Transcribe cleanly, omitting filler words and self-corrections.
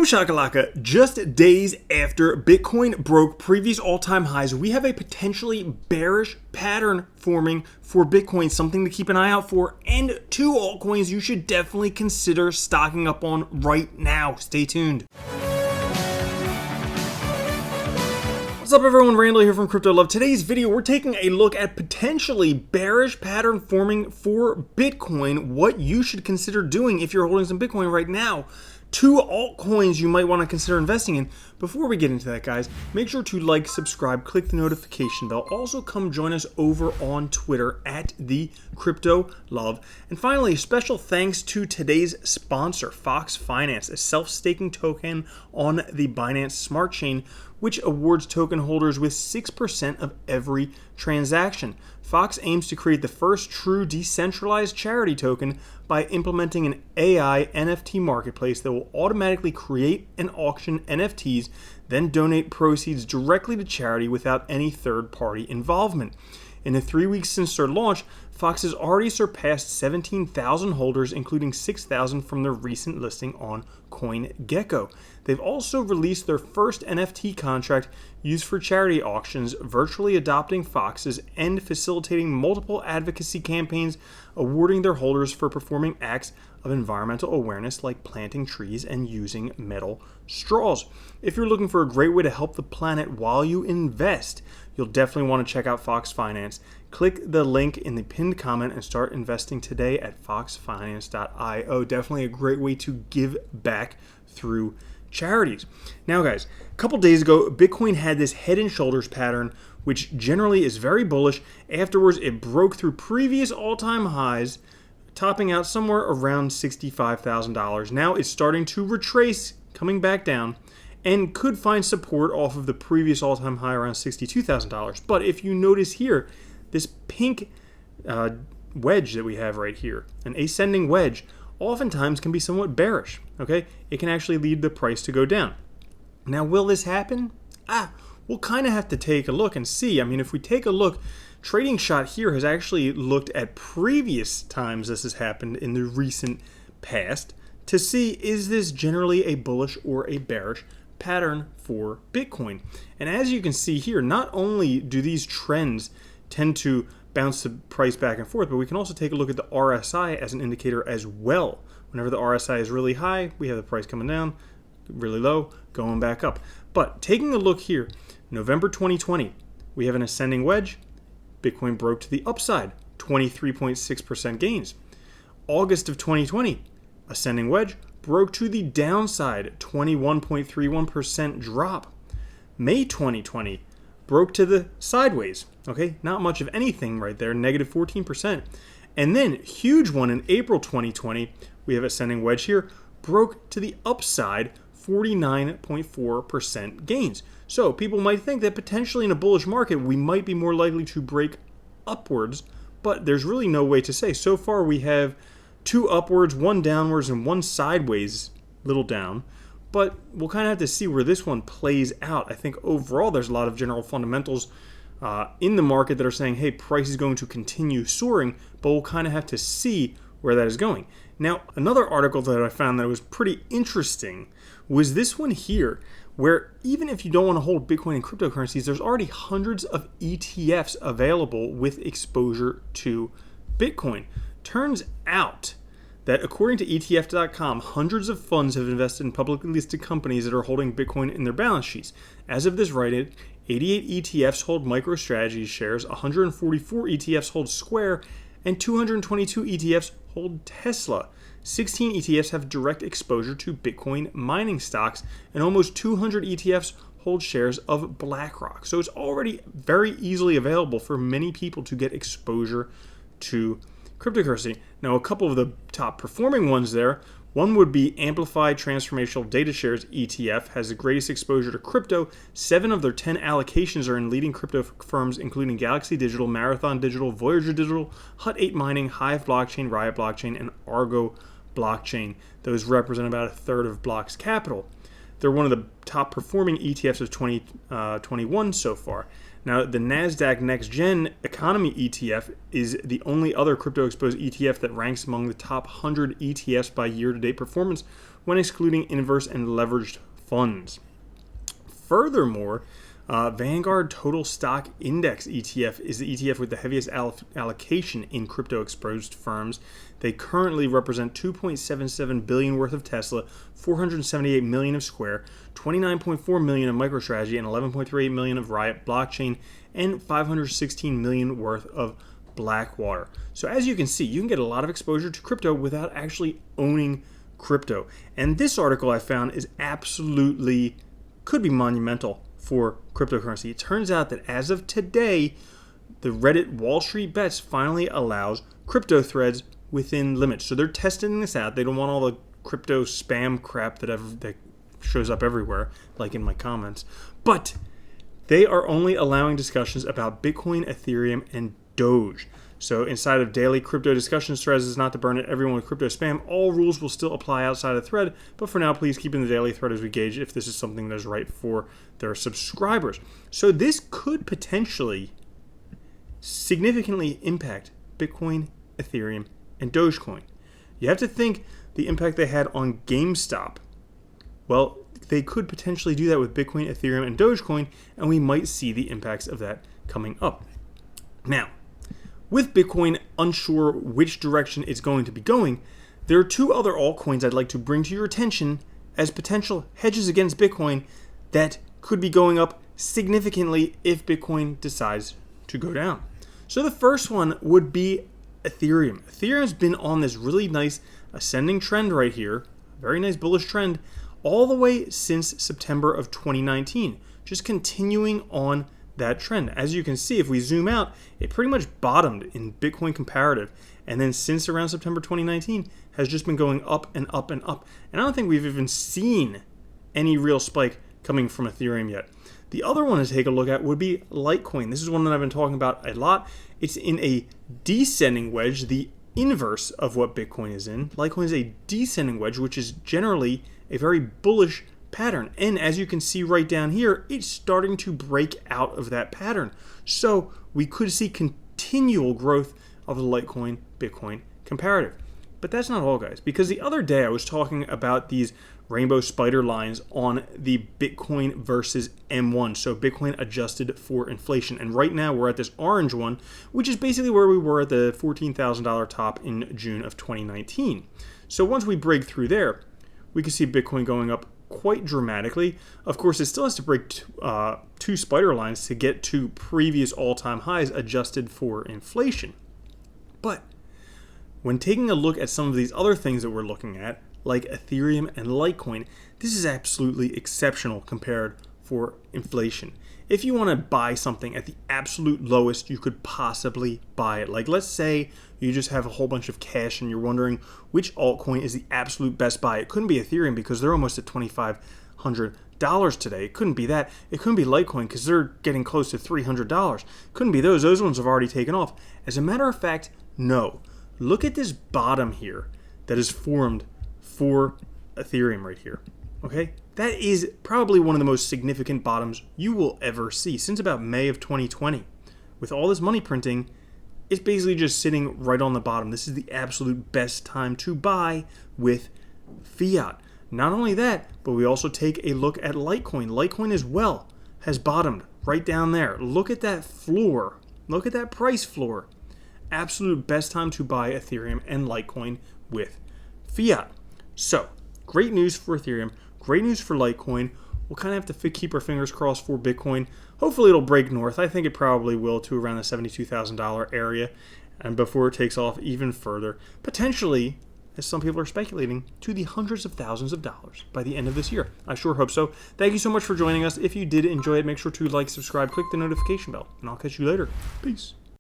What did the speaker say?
Boom shakalaka, just days after Bitcoin broke previous all-time highs, we have a potentially bearish pattern forming for Bitcoin, something to keep an eye out for, and two altcoins you should definitely consider stocking up on right now. Stay tuned. What's up everyone, Randall here from Crypto Love. Today's video, we're taking a look at potentially bearish pattern forming for Bitcoin, what you should consider doing if you're holding some Bitcoin right now. Two altcoins you might want to consider investing in. Before we get into that, guys, make sure to like, subscribe, click the notification bell. Also, come join us over on Twitter at the Crypto Love. And finally, special thanks to today's sponsor, Fox Finance, a self-staking token on the Binance Smart Chain, which awards token holders with 6% of every transaction. Fox aims to create the first true decentralized charity token by implementing an AI NFT marketplace that will automatically create and auction NFTs, then donate proceeds directly to charity without any third-party involvement. In the 3 weeks since their launch, Fox has already surpassed 17,000 holders, including 6,000 from their recent listing on CoinGecko. They've also released their first NFT contract used for charity auctions, virtually adopting Fox's and facilitating multiple advocacy campaigns, awarding their holders for performing acts of environmental awareness like planting trees and using metal straws. If you're looking for a great way to help the planet while you invest, you'll definitely want to check out Fox Finance. Click the link in the pinned comment and start investing today at foxfinance.io. Definitely a great way to give back through charities. Now guys, a couple days ago, Bitcoin had this head and shoulders pattern, which generally is very bullish. Afterwards, it broke through previous all-time highs, topping out somewhere around $65,000. Now it's starting to retrace, coming back down, and could find support off of the previous all-time high around $62,000. But if you notice here, this pink wedge that we have right here, an ascending wedge, oftentimes can be somewhat bearish, okay? It can actually lead the price to go down. Now, will this happen? We'll kind of have to take a look and see. I mean, if we take a look, Trading Shot here has actually looked at previous times this has happened in the recent past to see, is this generally a bullish or a bearish pattern for Bitcoin? And as you can see here, not only do these trends tend to bounce the price back and forth, but we can also take a look at the RSI as an indicator as well. Whenever the RSI is really high, we have the price coming down, really low, going back up. But taking a look here, November 2020, we have an ascending wedge. Bitcoin broke to the upside, 23.6% gains. August of 2020, ascending wedge, broke to the downside, 21.31% drop. May 2020, broke to the sideways, okay? Not much of anything right there, negative 14%. And then, huge one in April 2020, we have ascending wedge here, broke to the upside, 49.4% gains. So people might think that potentially in a bullish market, we might be more likely to break upwards, but there's really no way to say. So far, we have two upwards, one downwards, and one sideways, little down. But we'll kind of have to see where this one plays out. I think overall there's a lot of general fundamentals in the market that are saying, hey, price is going to continue soaring, but we'll kind of have to see where that is going. Now, another article that I found that was pretty interesting was this one here, where even if you don't want to hold Bitcoin and cryptocurrencies, there's already hundreds of ETFs available with exposure to Bitcoin. Turns out that according to ETF.com, hundreds of funds have invested in publicly listed companies that are holding Bitcoin in their balance sheets. As of this writing, 88 ETFs hold MicroStrategy shares, 144 ETFs hold Square, and 222 ETFs hold Tesla. 16 ETFs have direct exposure to Bitcoin mining stocks, and almost 200 ETFs hold shares of BlackRock. So it's already very easily available for many people to get exposure to cryptocurrency. Now, a couple of the top performing ones there, one would be Amplified Transformational Data Shares ETF, has the greatest exposure to crypto. 7 of their 10 allocations are in leading crypto firms, including Galaxy Digital, Marathon Digital, Voyager Digital, Hut 8 Mining, Hive Blockchain, Riot Blockchain, and Argo Blockchain. Those represent about a third of Block's capital. They're one of the top performing ETFs of 2021 so far. Now, the NASDAQ Next Gen Economy ETF is the only other crypto-exposed ETF that ranks among the top 100 ETFs by year-to-date performance when excluding inverse and leveraged funds. Furthermore, Vanguard Total Stock Index ETF is the ETF with the heaviest allocation in crypto-exposed firms. They currently represent $2.77 billion worth of Tesla, $478 million of Square, $29.4 million of MicroStrategy, and $11.38 million of Riot Blockchain, and $516 million worth of Blackwater. So as you can see, you can get a lot of exposure to crypto without actually owning crypto. And this article I found is absolutely, could be monumental for cryptocurrency. It turns out that as of today, the Reddit Wall Street Bets finally allows crypto threads within limits. So they're testing this out. They don't want all the crypto spam crap that shows up everywhere, like in my comments. But they are only allowing discussions about Bitcoin, Ethereum, and Doge. So inside of daily crypto discussion threads is not to burn everyone with crypto spam. All rules will still apply outside of the thread, but for now, please keep in the daily thread as we gauge if this is something that is right for their subscribers. So this could potentially significantly impact Bitcoin, Ethereum, and Dogecoin. You have to think the impact they had on GameStop. Well, they could potentially do that with Bitcoin, Ethereum, and Dogecoin, and we might see the impacts of that coming up. Now, with Bitcoin unsure which direction it's going to be going, there are two other altcoins I'd like to bring to your attention as potential hedges against Bitcoin that could be going up significantly if Bitcoin decides to go down. So the first one would be Ethereum. Ethereum's been on this really nice ascending trend right here, very nice bullish trend, all the way since September of 2019, just continuing on that trend. As you can see, if we zoom out, it pretty much bottomed in Bitcoin comparative, and then since around September 2019 has just been going up and up and up. And I don't think we've even seen any real spike coming from Ethereum yet. The other one to take a look at would be Litecoin. This is one that I've been talking about a lot. It's in a descending wedge, the inverse of what Bitcoin is in. Litecoin is a descending wedge, which is generally a very bullish pattern. And as you can see right down here, it's starting to break out of that pattern. So we could see continual growth of the Litecoin Bitcoin comparative. But that's not all, guys, because the other day I was talking about these rainbow spider lines on the Bitcoin versus M1, so Bitcoin adjusted for inflation. And right now we're at this orange one, which is basically where we were at the $14,000 top in June of 2019. So once we break through there, we can see Bitcoin going up quite dramatically. Of course, it still has to break two spider lines to get to previous all-time highs adjusted for inflation. But when taking a look at some of these other things that we're looking at, like Ethereum and Litecoin, this is absolutely exceptional compared for inflation. If you want to buy something at the absolute lowest you could possibly buy it, like let's say you just have a whole bunch of cash and you're wondering which altcoin is the absolute best buy. It couldn't be Ethereum because they're almost at $2,500 today. It couldn't be that. It couldn't be Litecoin because they're getting close to $300. Couldn't be those. Those ones have already taken off. As a matter of fact, no. Look at this bottom here that is formed for Ethereum right here. Okay? That is probably one of the most significant bottoms you will ever see since about May of 2020. With all this money printing, it's basically just sitting right on the bottom. This is the absolute best time to buy with fiat. Not only that, but we also take a look at Litecoin. Litecoin as well has bottomed right down there. Look at that floor. Look at that price floor. Absolute best time to buy Ethereum and Litecoin with fiat. So, great news for Ethereum, great news for Litecoin. We'll kind of have to keep our fingers crossed for Bitcoin. Hopefully it'll break north. I think it probably will to around the $72,000 area, and before it takes off even further, potentially, as some people are speculating, to the hundreds of thousands of dollars by the end of this year. I sure hope so. Thank you so much for joining us. If you did enjoy it, make sure to like, subscribe, click the notification bell, and I'll catch you later. Peace.